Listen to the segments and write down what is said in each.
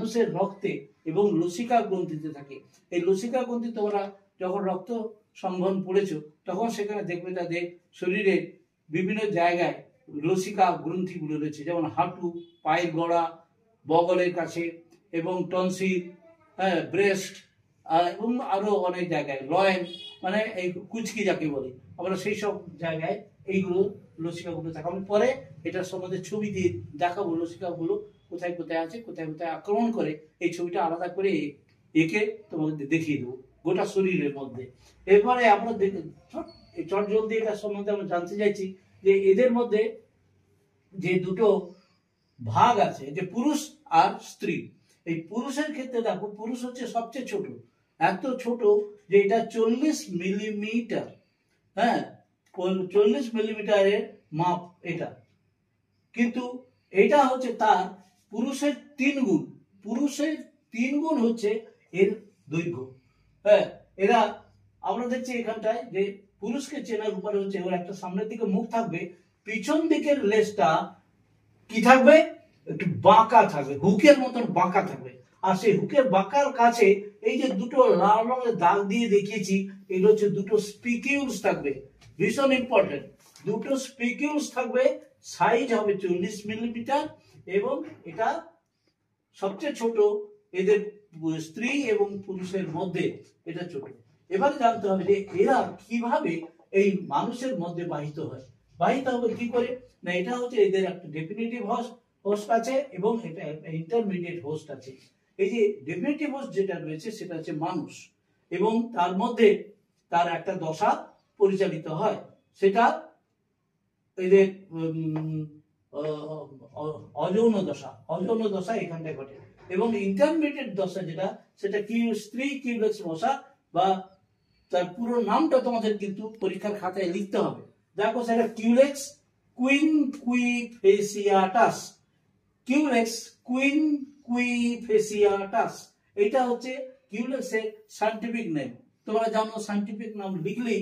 মানুষের রক্তে এবং লসিকা গ্রন্থিতে থাকে। এই লসিকা গ্রন্থি তোমরা যখন রক্ত সংবহন পড়েছো তখন সেখানে দেখবে তাদের শরীরে বিভিন্ন জায়গায় লসিকা গ্রন্থিগুলো রয়েছে, যেমন হাঁটু, পায়ের গোড়া, বগলের কাছে এবং টনসিল, ব্রেস্ট, এবং আরো অনেক জায়গায় লয়েন, মানে এই কুচকি যাকে বলি আমরা, সেই সব জায়গায় এইগুলো লসিকাগুলো থাকে। আমি পরে এটার সম্বন্ধে ছবি দিয়ে দেখাবো লসিকাগুলো কোথায় কোথায় আছে, কোথায় কোথায় আক্রমণ করে, এই ছবিটা আলাদা করে একে তোমাদের দেখিয়ে দেবো গোটা শরীরের মধ্যে। এরপরে আমরা চট জলদি এটার সম্বন্ধে আমরা জানতে চাইছি যে এদের মধ্যে যে দুটো ভাগ আছে, যে পুরুষ আর স্ত্রী। এই পুরুষের ক্ষেত্রে দেখো, পুরুষ হচ্ছে সবচেয়ে ছোট, এত ছোট যে এটা 40 মিলিমিটার, 40 মিলিমিটারের মাপ এটা, কিন্তু এটা হচ্ছে তার পুরুষের 3 গুণ, পুরুষের 3 গুণ হচ্ছে এর দৈর্ঘ্য। এরা আমরা দেখছি এখানটায় যে পুরুষকে চেনার উপরে হচ্ছে ওর একটা সামনের দিকে মুখ থাকবে, পিছন দিকের লেজটা কি থাকবে, একটু বাঁকা থাকবে, হুকের মতন বাঁকা থাকবে। আর সেই হুকের বাঁকার কাছে এই যে দুটো লাল রঙের দাগ দিয়ে দেখিয়েছি, এগুলো হচ্ছে দুটো স্পিকিউলস থাকবে, ভীষণ ইম্পর্টেন্ট, দুটো স্পিকিউলস থাকবে, সাইজ হবে 40 মিলিমিটার, এবং এটা সবচেয়ে ছোট এদের স্ত্রী এবং পুরুষের মধ্যে, এটা ছোট। এবারে জানতে হবে যে এরা কিভাবে এই মানুষের মধ্যে বাহিত হয়। বাহিত হবে কি করে না, এটা হচ্ছে এদের একটা ডেফিনিটিভ হোস্ট আছে এবং এটা একটা ইন্টারমিডিয়েট হোস্ট আছে। এই যে ডেফিনিটিভ হোস্ট যেটা রয়েছে সেটা হচ্ছে মানুষ, এবং তার মধ্যে তার একটা দশা পরিচালিত হয়, সেটা এদের অযৌন দশা এখানটায় ঘটে। এবং ইন্টারমিডিয়েট দশা যেটা, সেটা স্ত্রী কিউলেক্স মশা, বা তার পুরো নামটা তোমাদের কিন্তু পরীক্ষার খাতায় লিখতে হবে। দেখো সেটা কিউলেক্স কুইনকুইফেসিয়াটাস, কিউলেক্স কুইনকুইফেসিয়াটাস, এটা হচ্ছে কিউলেক্সের সায়েন্টিফিক নেম। তোমরা জানো সায়েন্টিফিক নাম লিখলেই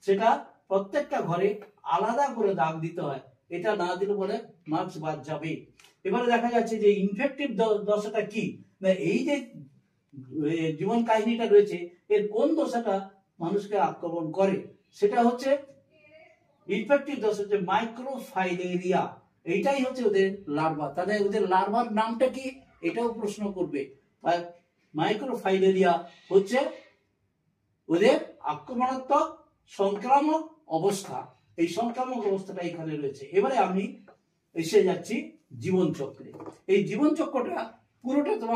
সেটা প্রত্যেকটা ঘরে আলাদা করে দাগ দিতে হয়, এটা না দিলে বলে মার্কস বাদ যাবে। এবারে দেখা যাচ্ছে যে ইনফেক্টিভ দশাটা কি না, এই যে জীবন কাহিনীটা রয়েছে এর কোন দশাটা মানুষকে আক্রমণ করে, সেটা হচ্ছে ইনফেক্টিভ দশা, হচ্ছে মাইক্রোফাইলেরিয়া, এইটাই হচ্ছে ওদের লার্ভা। তাহলে ওদের লার্ভার নামটা কি, এটাও প্রশ্ন করবে। মাইক্রোফাইলেরিয়া হচ্ছে ওদের আক্রমণাত্মক সংক্রামক অবস্থা, এই সংক্রামক অবস্থাটা এখানে রয়েছে। এবারে আমি এসে যাচ্ছি জীবন চক্রে। এই জীবন চক্রটা পুরোটা তোমার